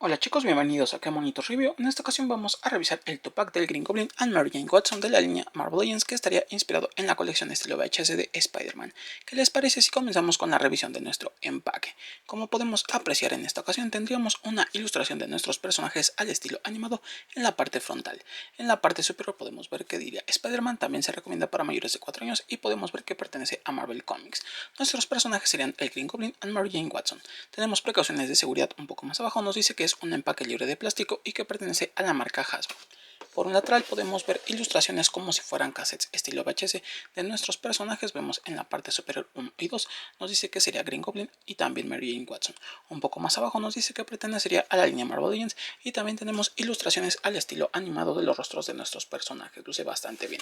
Hola chicos, bienvenidos a Qué Monitos Review. En esta ocasión vamos a revisar el 2-pack del Green Goblin and Mary Jane Watson de la línea Marvel Legends, que estaría inspirado en la colección estilo VHS de Spider-Man. ¿Qué les parece si comenzamos con la revisión de nuestro empaque? Como podemos apreciar, en esta ocasión tendríamos una ilustración de nuestros personajes al estilo animado en la parte frontal. En la parte superior podemos ver que diría Spider-Man, también se recomienda para mayores de 4 años y podemos ver que pertenece a Marvel Comics. Nuestros personajes serían el Green Goblin and Mary Jane Watson. Tenemos precauciones de seguridad un poco más abajo, nos dice que es un empaque libre de plástico y que pertenece a la marca Hasbro. Por un lateral podemos ver ilustraciones como si fueran cassettes estilo VHS de nuestros personajes. Vemos en la parte superior 1 y 2, nos dice que sería Green Goblin y también Mary Jane Watson. Un poco más abajo nos dice que pertenecería a la línea Marvel Legends y también tenemos ilustraciones al estilo animado de los rostros de nuestros personajes. Luce bastante bien.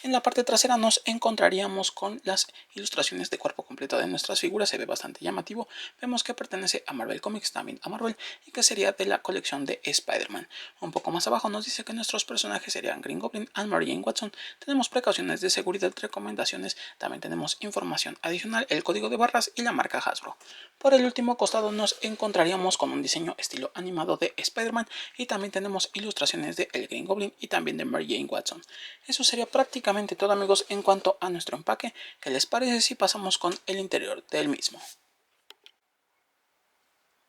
En la parte trasera nos encontraríamos con las ilustraciones de cuerpo completo de nuestras figuras. Se ve bastante llamativo. Vemos que pertenece a Marvel Comics, también a Marvel, y que sería de la colección de Spider-Man. Un poco más abajo nos dice que nuestros personajes serían Green Goblin and Mary Jane Watson. Tenemos precauciones de seguridad, recomendaciones, también tenemos información adicional, el código de barras y la marca Hasbro. Por el último costado nos encontraríamos con un diseño estilo animado de Spider-Man y también tenemos ilustraciones de el Green Goblin y también de Mary Jane Watson. Eso sería prácticamente todo, amigos, en cuanto a nuestro empaque. ¿Qué les parece si pasamos con el interior del mismo?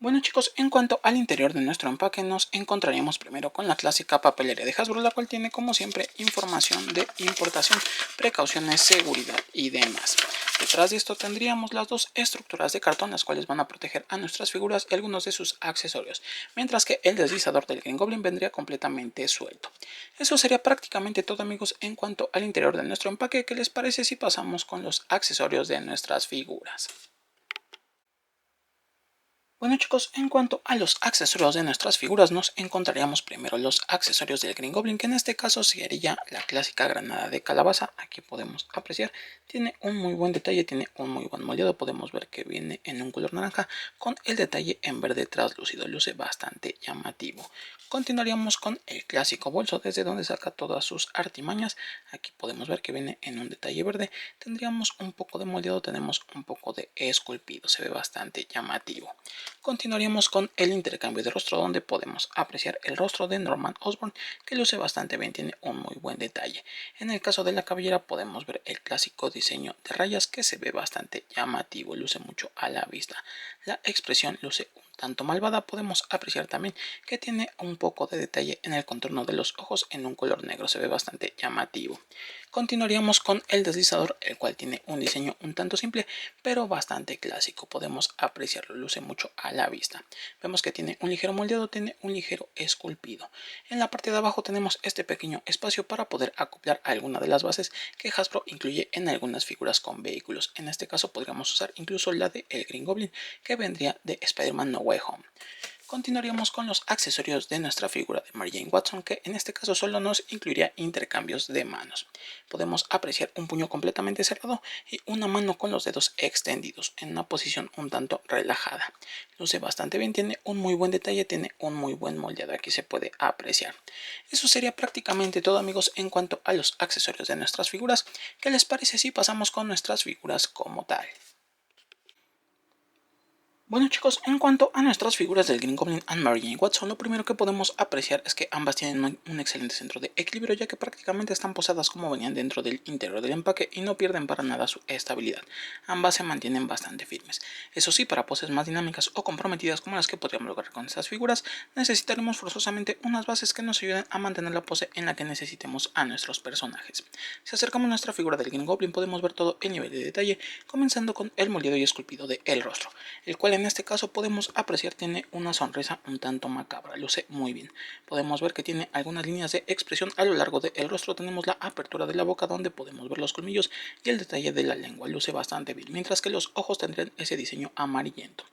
Bueno chicos, en cuanto al interior de nuestro empaque nos encontraríamos primero con la clásica papelería de Hasbro, la cual tiene como siempre información de importación, precauciones, seguridad y demás. Detrás de esto tendríamos las dos estructuras de cartón, las cuales van a proteger a nuestras figuras y algunos de sus accesorios, mientras que el deslizador del Green Goblin vendría completamente suelto. Eso sería prácticamente todo, amigos, en cuanto al interior de nuestro empaque. ¿Qué les parece si pasamos con los accesorios de nuestras figuras? Bueno chicos, en cuanto a los accesorios de nuestras figuras, nos encontraríamos primero los accesorios del Green Goblin, que en este caso sería la clásica granada de calabaza. Aquí podemos apreciar, tiene un muy buen detalle, tiene un muy buen moldeado. Podemos ver que viene en un color naranja con el detalle en verde translúcido, luce bastante llamativo. Continuaríamos con el clásico bolso, desde donde saca todas sus artimañas. Aquí podemos ver que viene en un detalle verde. Tendríamos un poco de moldeado, tenemos un poco de esculpido, se ve bastante llamativo. Continuaríamos con el intercambio de rostro, donde podemos apreciar el rostro de Norman Osborn, que luce bastante bien, tiene un muy buen detalle. En el caso de la cabellera podemos ver el clásico diseño de rayas, que se ve bastante llamativo, luce mucho a la vista. La expresión luce un tanto malvada. Podemos apreciar también que tiene un poco de detalle en el contorno de los ojos en un color negro, se ve bastante llamativo. Continuaríamos con el deslizador, el cual tiene un diseño un tanto simple pero bastante clásico. Podemos apreciarlo, luce mucho a la vista. Vemos que tiene un ligero moldeado, tiene un ligero esculpido. En la parte de abajo tenemos este pequeño espacio para poder acoplar alguna de las bases que Hasbro incluye en algunas figuras con vehículos. En este caso podríamos usar incluso la de el Green Goblin, que vendría de Spider-Man No Way Home. Continuaríamos con los accesorios de nuestra figura de Mary Jane Watson, que en este caso solo nos incluiría intercambios de manos. Podemos apreciar un puño completamente cerrado y una mano con los dedos extendidos en una posición un tanto relajada. Luce bastante bien, tiene un muy buen detalle, tiene un muy buen moldeado, aquí se puede apreciar. Eso sería prácticamente todo, amigos, en cuanto a los accesorios de nuestras figuras. ¿Qué les parece si pasamos con nuestras figuras como tal? Bueno chicos, en cuanto a nuestras figuras del Green Goblin and Mary Jane Watson, lo primero que podemos apreciar es que ambas tienen un excelente centro de equilibrio, ya que prácticamente están posadas como venían dentro del interior del empaque y no pierden para nada su estabilidad. Ambas se mantienen bastante firmes. Eso sí, para poses más dinámicas o comprometidas como las que podríamos lograr con estas figuras, necesitaremos forzosamente unas bases que nos ayuden a mantener la pose en la que necesitemos a nuestros personajes. Si acercamos nuestra figura del Green Goblin, podemos ver todo el nivel de detalle, comenzando con el moldeado y esculpido del rostro, el cual en este caso podemos apreciar tiene una sonrisa un tanto macabra, luce muy bien. Podemos ver que tiene algunas líneas de expresión a lo largo del rostro. Tenemos la apertura de la boca, donde podemos ver los colmillos, y el detalle de la lengua, luce bastante bien, mientras que los ojos tendrían ese diseño amarillento.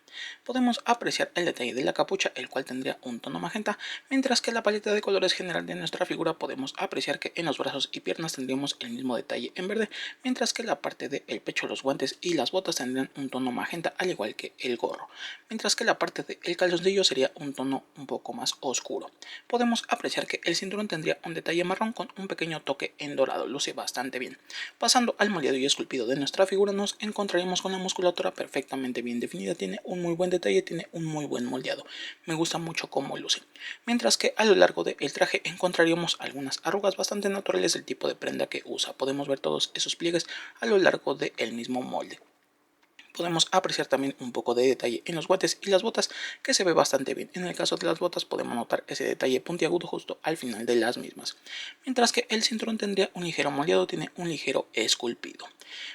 Podemos apreciar el detalle de la capucha, el cual tendría un tono magenta, mientras que la paleta de colores general de nuestra figura podemos apreciar que en los brazos y piernas tendríamos el mismo detalle en verde, mientras que la parte del pecho, los guantes y las botas tendrían un tono magenta, al igual que el gorro. zorro, mientras que la parte del calzoncillo sería un tono un poco más oscuro. Podemos apreciar que el cinturón tendría un detalle marrón con un pequeño toque en dorado, luce bastante bien. Pasando al moldeado y esculpido de nuestra figura, nos encontraríamos con la musculatura perfectamente bien definida, tiene un muy buen detalle, tiene un muy buen moldeado. Me gusta mucho cómo luce. Mientras que a lo largo del traje encontraríamos algunas arrugas bastante naturales del tipo de prenda que usa. Podemos ver todos esos pliegues a lo largo del mismo molde. Podemos apreciar también un poco de detalle en los guantes y las botas, que se ve bastante bien. En el caso de las botas podemos notar ese detalle puntiagudo justo al final de las mismas. Mientras que el cinturón tendría un ligero moldeado, tiene un ligero esculpido.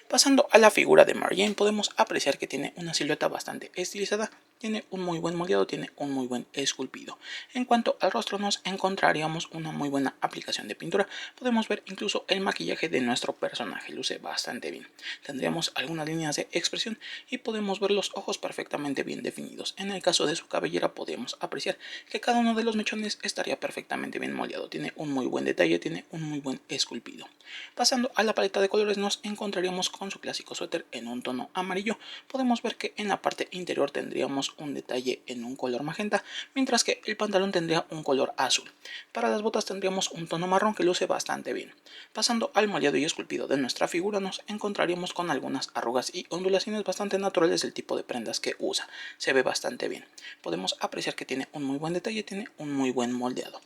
Pasando a la figura de Mary Jane, podemos apreciar que tiene una silueta bastante estilizada, tiene un muy buen moldeado, tiene un muy buen esculpido. En cuanto al rostro, nos encontraríamos una muy buena aplicación de pintura. Podemos ver incluso el maquillaje de nuestro personaje, luce bastante bien. Tendríamos algunas líneas de expresión y podemos ver los ojos perfectamente bien definidos. En el caso de su cabellera podemos apreciar que cada uno de los mechones estaría perfectamente bien moldeado. Tiene un muy buen detalle, tiene un muy buen esculpido. Pasando a la paleta de colores, nos encontraríamos con su clásico suéter en un tono amarillo. Podemos ver que en la parte interior tendríamos un detalle en un color magenta, mientras que el pantalón tendría un color azul. Para las botas tendríamos un tono marrón que luce bastante bien. Pasando al moldeado y esculpido de nuestra figura, nos encontraríamos con algunas arrugas y ondulaciones bastante naturales del tipo de prendas que usa. Se ve bastante bien. Podemos apreciar que tiene un muy buen detalle, tiene un muy buen moldeado.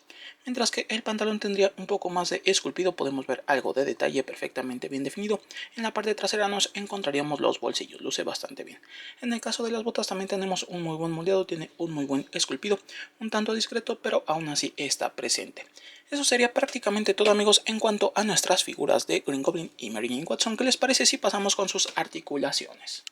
Mientras que el pantalón tendría un poco más de esculpido, podemos ver algo de detalle perfectamente bien definido. En la parte trasera nos encontraríamos los bolsillos, luce bastante bien. En el caso de las botas también tenemos un muy buen moldeado, tiene un muy buen esculpido, un tanto discreto, pero aún así está presente. Eso sería prácticamente todo, amigos, en cuanto a nuestras figuras de Green Goblin y Mary Jane Watson. ¿Qué les parece si pasamos con sus articulaciones?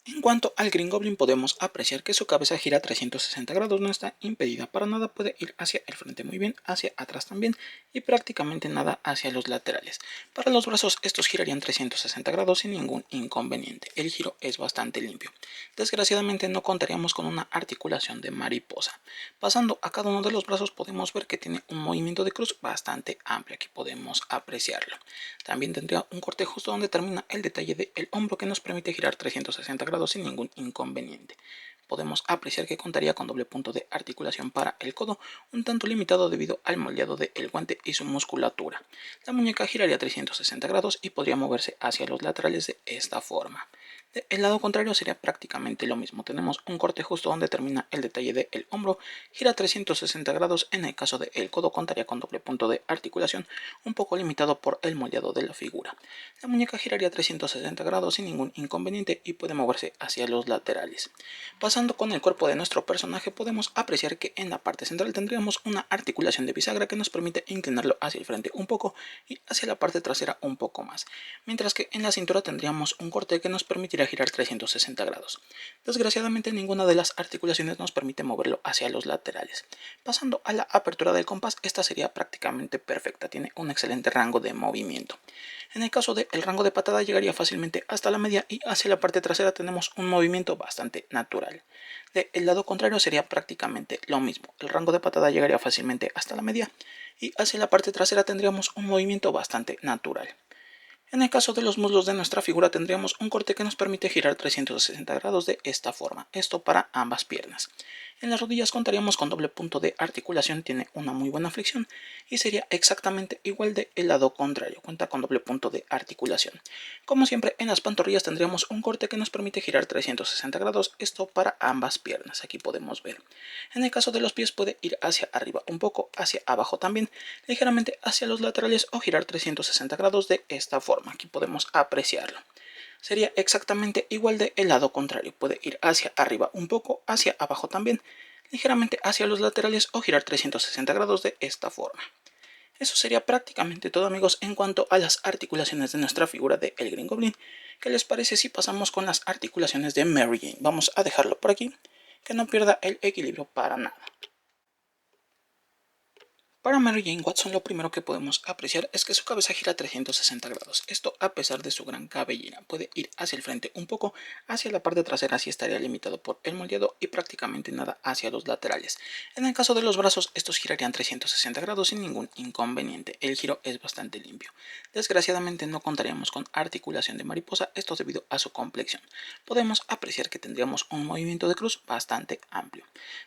En cuanto al Green Goblin, podemos apreciar que su cabeza gira 360 grados, no está impedida para nada, puede ir hacia el frente muy bien, hacia atrás también y prácticamente nada hacia los laterales. Para los brazos estos girarían 360 grados sin ningún inconveniente, el giro es bastante limpio. Desgraciadamente no contaríamos con una articulación de mariposa. Pasando a cada uno de los brazos podemos ver que tiene un movimiento de cruz bastante amplio, aquí podemos apreciarlo. También tendría un corte justo donde termina el detalle del hombro que nos permite girar 360 grados sin ningún inconveniente. Podemos apreciar que contaría con doble punto de articulación para el codo, un tanto limitado debido al moldeado del guante y su musculatura. La muñeca giraría 360 grados y podría moverse hacia los laterales de esta forma. Del lado contrario sería prácticamente lo mismo. Tenemos un corte justo donde termina el detalle del hombro, gira 360 grados. En el caso del codo contaría con doble punto de articulación, un poco limitado por el moldeado de la figura. La muñeca giraría 360 grados sin ningún inconveniente y puede moverse hacia los laterales. Pasando con el cuerpo de nuestro personaje, podemos apreciar que en la parte central tendríamos una articulación de bisagra que nos permite inclinarlo hacia el frente un poco y hacia la parte trasera un poco más, mientras que en la cintura tendríamos un corte que nos permitirá girar 360 grados. Desgraciadamente ninguna de las articulaciones nos permite moverlo hacia los laterales. Pasando a la apertura del compás, esta sería prácticamente perfecta, tiene un excelente rango de movimiento. En el caso del rango de patada llegaría fácilmente hasta la media y hacia la parte trasera tenemos un movimiento bastante natural. Del lado contrario sería prácticamente lo mismo, el rango de patada llegaría fácilmente hasta la media y hacia la parte trasera tendríamos un movimiento bastante natural. En el caso de los muslos de nuestra figura tendríamos un corte que nos permite girar 360 grados de esta forma, esto para ambas piernas. En las rodillas contaríamos con doble punto de articulación, tiene una muy buena flexión y sería exactamente igual del lado contrario, cuenta con doble punto de articulación. Como siempre, en las pantorrillas tendríamos un corte que nos permite girar 360 grados, esto para ambas piernas, aquí podemos ver. En el caso de los pies puede ir hacia arriba un poco, hacia abajo también, ligeramente hacia los laterales o girar 360 grados de esta forma, aquí podemos apreciarlo. Sería exactamente igual del lado contrario, puede ir hacia arriba un poco, hacia abajo también, ligeramente hacia los laterales o girar 360 grados de esta forma. Eso sería prácticamente todo, amigos, en cuanto a las articulaciones de nuestra figura de el Green Goblin. ¿Qué les parece si pasamos con las articulaciones de Mary Jane? Vamos a dejarlo por aquí, que no pierda el equilibrio para nada. Para Mary Jane Watson lo primero que podemos apreciar es que su cabeza gira 360 grados. Esto a pesar de su gran cabellera. Puede ir hacia el frente un poco, hacia la parte trasera sí estaría limitado por el moldeado y prácticamente nada hacia los laterales. En el caso de los brazos estos girarían 360 grados sin ningún inconveniente. El giro es bastante limpio. Desgraciadamente no contaríamos con articulación de mariposa, esto debido a su complexión. Podemos apreciar que tendríamos un movimiento de cruz bastante amplio.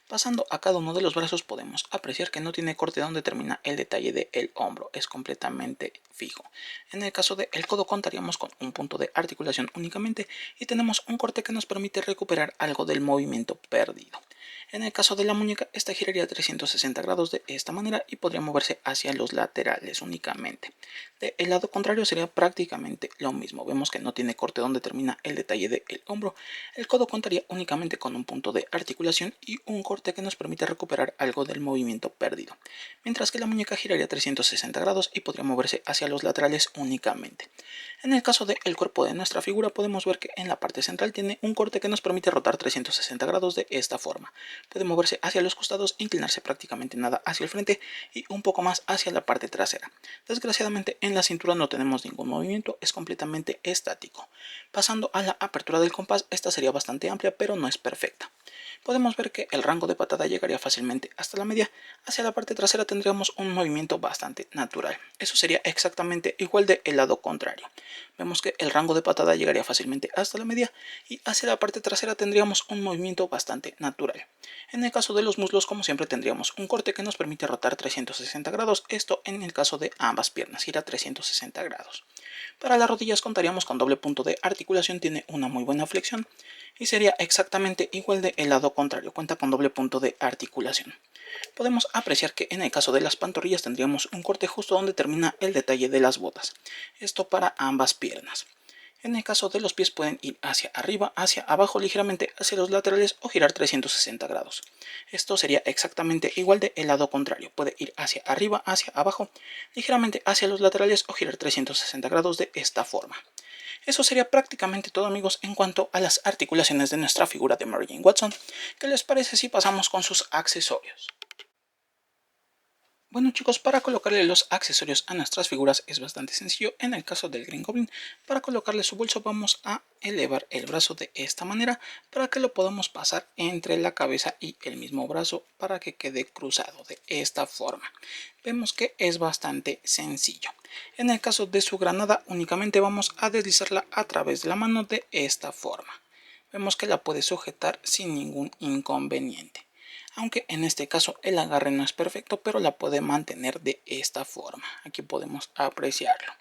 Pasando a cada uno de los brazos podemos apreciar que no tiene corte donde termina el detalle del hombro, es completamente fijo. En el caso del codo contaríamos con un punto de articulación únicamente y tenemos un corte que nos permite recuperar algo del movimiento perdido. En el caso de la muñeca, esta giraría 360 grados de esta manera y podría moverse hacia los laterales únicamente. Del lado contrario sería prácticamente lo mismo. Vemos que no tiene corte donde termina el detalle del hombro. El codo contaría únicamente con un punto de articulación y un corte que nos permite recuperar algo del movimiento perdido. Mientras que la muñeca giraría 360 grados y podría moverse hacia los laterales únicamente. En el caso del cuerpo de nuestra figura podemos ver que en la parte central tiene un corte que nos permite rotar 360 grados de esta forma. Puede moverse hacia los costados, inclinarse prácticamente nada hacia el frente y un poco más hacia la parte trasera. Desgraciadamente en la cintura no tenemos ningún movimiento, es completamente estático. Pasando a la apertura del compás, esta sería bastante amplia pero no es perfecta. Podemos ver que el rango de patada llegaría fácilmente hasta la media. Hacia la parte trasera tendríamos un movimiento bastante natural. Eso sería exactamente igual del lado contrario. Vemos que el rango de patada llegaría fácilmente hasta la media y hacia la parte trasera tendríamos un movimiento bastante natural. En el caso de los muslos, como siempre, tendríamos un corte que nos permite rotar 360 grados. Esto en el caso de ambas piernas, gira 360 grados. Para las rodillas contaríamos con doble punto de articulación, tiene una muy buena flexión y sería exactamente igual del lado contrario, cuenta con doble punto de articulación. Podemos apreciar que en el caso de las pantorrillas tendríamos un corte justo donde termina el detalle de las botas. Esto para ambas piernas. En el caso de los pies pueden ir hacia arriba, hacia abajo, ligeramente hacia los laterales o girar 360 grados. Esto sería exactamente igual del lado contrario. Puede ir hacia arriba, hacia abajo, ligeramente hacia los laterales o girar 360 grados de esta forma. Eso sería prácticamente todo, amigos, en cuanto a las articulaciones de nuestra figura de Mary Jane Watson. ¿Qué les parece si pasamos con sus accesorios? Bueno, chicos, para colocarle los accesorios a nuestras figuras es bastante sencillo. En el caso del Green Goblin, para colocarle su bolso vamos a elevar el brazo de esta manera para que lo podamos pasar entre la cabeza y el mismo brazo para que quede cruzado de esta forma. Vemos que es bastante sencillo. En el caso de su granada únicamente vamos a deslizarla a través de la mano de esta forma. Vemos que la puede sujetar sin ningún inconveniente. Aunque en este caso el agarre no es perfecto, pero la puede mantener de esta forma. Aquí podemos apreciarlo.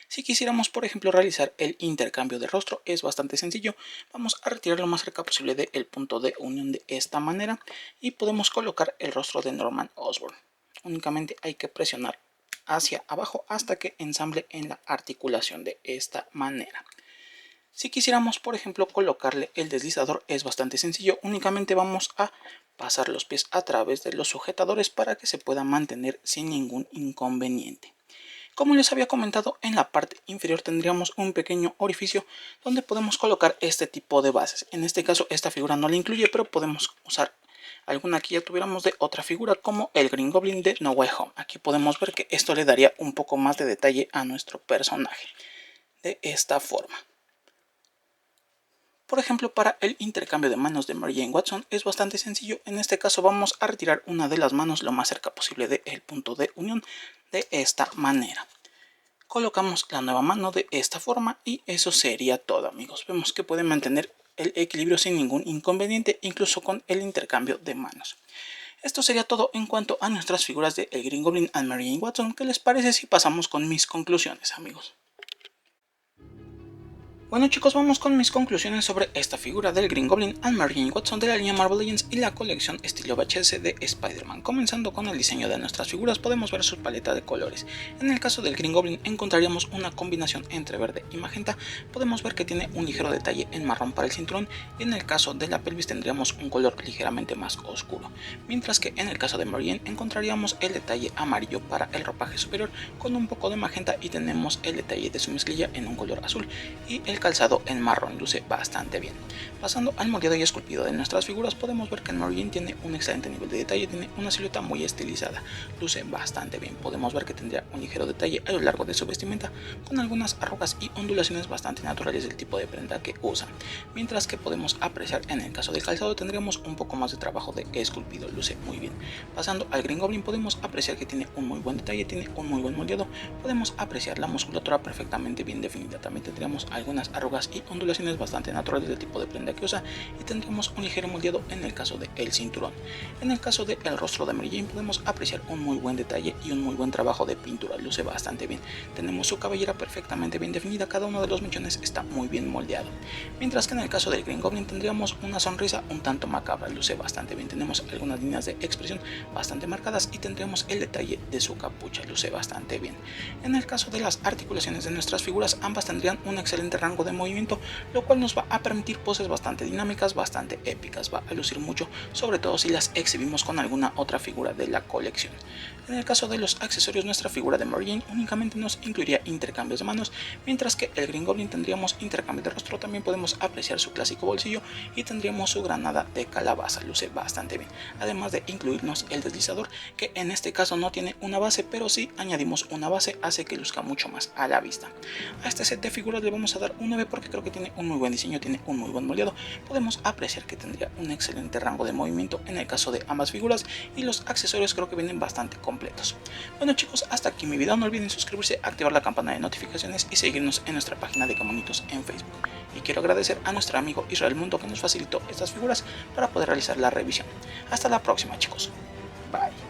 Si quisiéramos, por ejemplo, realizar el intercambio de rostro, es bastante sencillo. Vamos a retirar lo más cerca posible del punto de unión de esta manera y podemos colocar el rostro de Norman Osborn. Únicamente hay que presionar hacia abajo hasta que ensamble en la articulación de esta manera. Si quisiéramos, por ejemplo, colocarle el deslizador, es bastante sencillo. Únicamente vamos a pasar los pies a través de los sujetadores para que se pueda mantener sin ningún inconveniente. Como les había comentado, en la parte inferior tendríamos un pequeño orificio donde podemos colocar este tipo de bases. En este caso esta figura no la incluye, pero podemos usar alguna que ya tuviéramos de otra figura como el Green Goblin de No Way Home. Aquí podemos ver que esto le daría un poco más de detalle a nuestro personaje de esta forma. Por ejemplo, para el intercambio de manos de Mary Jane Watson es bastante sencillo. En este caso vamos a retirar una de las manos lo más cerca posible del punto de unión de esta manera. Colocamos la nueva mano de esta forma y eso sería todo, amigos. Vemos que puede mantener el equilibrio sin ningún inconveniente, incluso con el intercambio de manos. Esto sería todo en cuanto a nuestras figuras de el Green Goblin and Mary Jane Watson. ¿Qué les parece si pasamos con mis conclusiones, amigos? Bueno, chicos, vamos con mis conclusiones sobre esta figura del Green Goblin and Mary Jane Watson de la línea Marvel Legends y la colección estilo VHS de Spider-Man. Comenzando con el diseño de nuestras figuras, podemos ver su paleta de colores. En el caso del Green Goblin encontraríamos una combinación entre verde y magenta. Podemos ver que tiene un ligero detalle en marrón para el cinturón y en el caso de la pelvis tendríamos un color ligeramente más oscuro. Mientras que en el caso de Mary Jane encontraríamos el detalle amarillo para el ropaje superior con un poco de magenta y tenemos el detalle de su mezclilla en un color azul y el el calzado en marrón, luce bastante bien. Pasando al moldeado y esculpido de nuestras figuras, podemos ver que el Mary Jane tiene un excelente nivel de detalle, tiene una silueta muy estilizada, luce bastante bien. Podemos ver que tendría un ligero detalle a lo largo de su vestimenta, con algunas arrugas y ondulaciones bastante naturales del tipo de prenda que usa, mientras que podemos apreciar en el caso del calzado tendremos un poco más de trabajo de esculpido, luce muy bien. Pasando al Green Goblin, podemos apreciar que tiene un muy buen detalle, tiene un muy buen moldeado, podemos apreciar la musculatura perfectamente bien definida, también tendríamos algunas arrugas y ondulaciones bastante naturales del tipo de prenda que usa, y tendríamos un ligero moldeado en el caso del cinturón. En el caso del rostro de Mary Jane podemos apreciar un muy buen detalle y un muy buen trabajo de pintura, luce bastante bien. Tenemos su cabellera perfectamente bien definida, cada uno de los mechones está muy bien moldeado, mientras que en el caso del Green Goblin tendríamos una sonrisa un tanto macabra, luce bastante bien, tenemos algunas líneas de expresión bastante marcadas y tendremos el detalle de su capucha, luce bastante bien. En el caso de las articulaciones de nuestras figuras, ambas tendrían un excelente rango de movimiento, lo cual nos va a permitir poses bastante dinámicas, bastante épicas, va a lucir mucho, sobre todo si las exhibimos con alguna otra figura de la colección. En el caso de los accesorios, nuestra figura de Mary Jane únicamente nos incluiría intercambios de manos, mientras que el Green Goblin tendríamos intercambio de rostro, también podemos apreciar su clásico bolsillo y tendríamos su granada de calabaza, luce bastante bien, además de incluirnos el deslizador, que en este caso no tiene una base, pero si añadimos una base hace que luzca mucho más a la vista. A este set de figuras le vamos a dar un 9 porque creo que tiene un muy buen diseño, tiene un muy buen moldeado, podemos apreciar que tendría un excelente rango de movimiento en el caso de ambas figuras y los accesorios creo que vienen bastante completos. Bueno chicos, hasta aquí mi video, no olviden suscribirse, activar la campana de notificaciones y seguirnos en nuestra página de Quemonitos en Facebook. Y quiero agradecer a nuestro amigo Israel Mundo que nos facilitó estas figuras para poder realizar la revisión. Hasta la próxima chicos, bye.